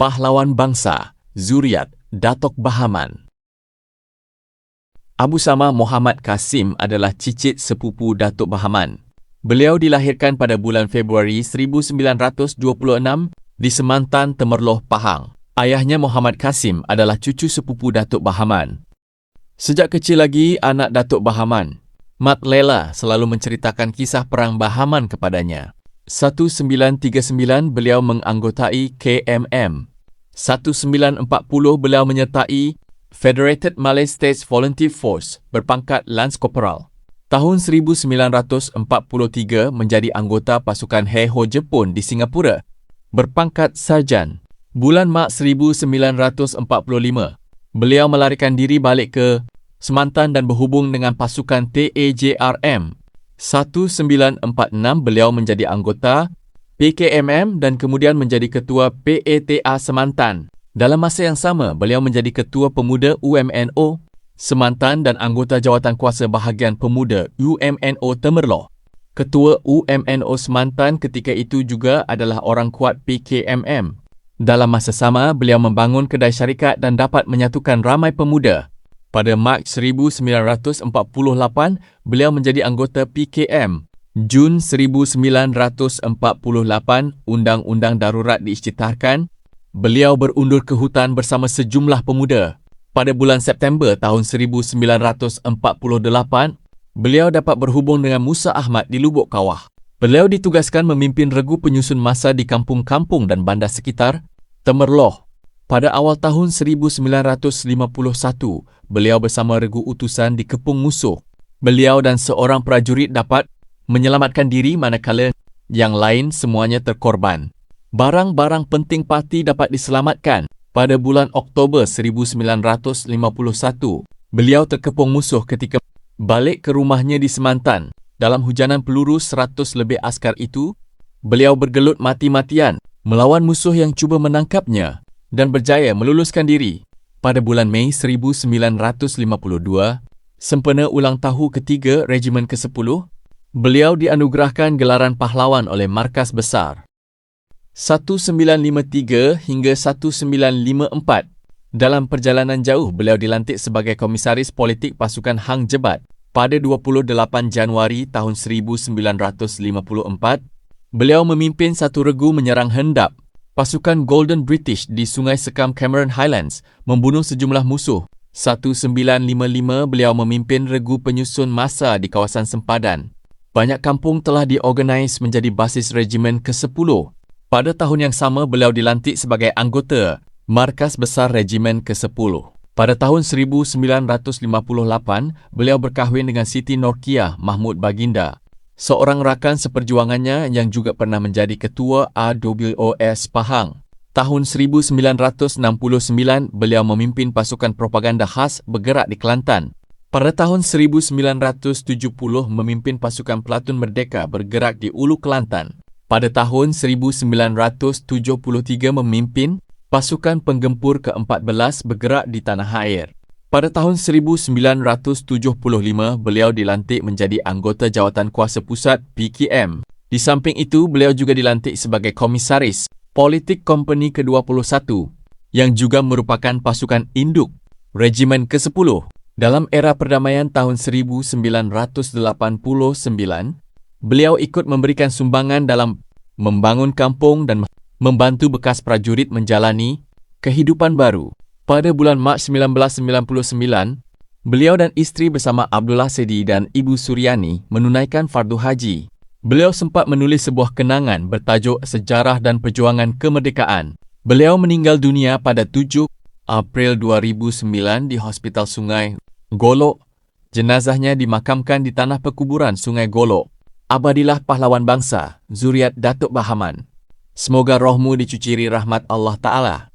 Pahlawan bangsa, Zuriat Datuk Bahaman. Abu Sama Muhammad Kasim adalah cicit sepupu Datuk Bahaman. Beliau dilahirkan pada bulan Februari 1926 di Semantan, Temerloh, Pahang. Ayahnya Muhammad Kasim adalah cucu sepupu Datuk Bahaman. Sejak kecil lagi, anak Datuk Bahaman, Mat Lela, selalu menceritakan kisah perang Bahaman kepadanya. 1939 beliau menganggotai KMM. 1940 beliau menyertai Federated Malay States Volunteer Force berpangkat Lance Corporal. Tahun 1943 menjadi anggota pasukan He Ho Jepun di Singapura berpangkat Sarjan. Bulan Mac 1945, beliau melarikan diri balik ke Semantan dan berhubung dengan pasukan TAJRM. 1946 beliau menjadi anggota PKMM dan kemudian menjadi ketua PATA Semantan. Dalam masa yang sama, beliau menjadi ketua pemuda UMNO Semantan dan anggota jawatan kuasa bahagian pemuda UMNO Temerloh. Ketua UMNO Semantan ketika itu juga adalah orang kuat PKMM. Dalam masa sama, beliau membangun kedai syarikat dan dapat menyatukan ramai pemuda. Pada Mac 1948, beliau menjadi anggota PKM. Jun 1948, Undang-Undang Darurat diisytiharkan. Beliau berundur ke hutan bersama sejumlah pemuda. Pada bulan September tahun 1948, beliau dapat berhubung dengan Musa Ahmad di Lubuk Kawah. Beliau ditugaskan memimpin regu penyusun massa di kampung-kampung dan bandar sekitar Temerloh. Pada awal tahun 1951, beliau bersama regu utusan dikepung musuh. Beliau dan seorang prajurit dapat menyelamatkan diri manakala yang lain semuanya terkorban. Barang-barang penting parti dapat diselamatkan. Pada bulan Oktober 1951, beliau terkepung musuh ketika balik ke rumahnya di Semantan. Dalam hujanan peluru 100 lebih askar itu, beliau bergelut mati-matian melawan musuh yang cuba menangkapnya dan berjaya meluluskan diri. Pada bulan Mei 1952, sempena ulang tahun ketiga Regimen ke-10, beliau dianugerahkan gelaran pahlawan oleh Markas Besar. 1953 hingga 1954. Dalam perjalanan jauh, beliau dilantik sebagai Komisaris Politik Pasukan Hang Jebat. Pada 28 Januari tahun 1954, beliau memimpin satu regu menyerang hendap pasukan Golden British di Sungai Sekam Cameron Highlands, membunuh sejumlah musuh. 1955 beliau memimpin regu penyusun massa di kawasan Sempadan. Banyak kampung telah diorganisasi menjadi basis Regimen ke-10. Pada tahun yang sama, beliau dilantik sebagai anggota Markas Besar Regimen ke-10. Pada tahun 1958, beliau berkahwin dengan Siti Norkiah Mahmud Baginda, seorang rakan seperjuangannya yang juga pernah menjadi ketua AWOS Pahang. Tahun 1969, beliau memimpin pasukan propaganda khas bergerak di Kelantan. Pada tahun 1970, memimpin pasukan Pelatun Merdeka bergerak di Ulu Kelantan. Pada tahun 1973 memimpin pasukan penggempur ke-14 bergerak di tanah air. Pada tahun 1975 beliau dilantik menjadi anggota jawatan kuasa pusat PKM. Di samping itu beliau juga dilantik sebagai Komisaris Politik Kompeni ke-21 yang juga merupakan pasukan induk Regimen ke-10. Dalam era perdamaian tahun 1989, beliau ikut memberikan sumbangan dalam membangun kampung dan membantu bekas prajurit menjalani kehidupan baru. Pada bulan Mac 1999, beliau dan isteri bersama Abdullah Sedi dan Ibu Suryani menunaikan fardu haji. Beliau sempat menulis sebuah kenangan bertajuk Sejarah dan Perjuangan Kemerdekaan. Beliau meninggal dunia pada 7 April 2009 di Hospital Sungai Golok. Jenazahnya dimakamkan di tanah perkuburan Sungai Golok. Abadilah pahlawan bangsa, Zuriat Datuk Bahaman. Semoga rohmu dicuciri rahmat Allah Ta'ala.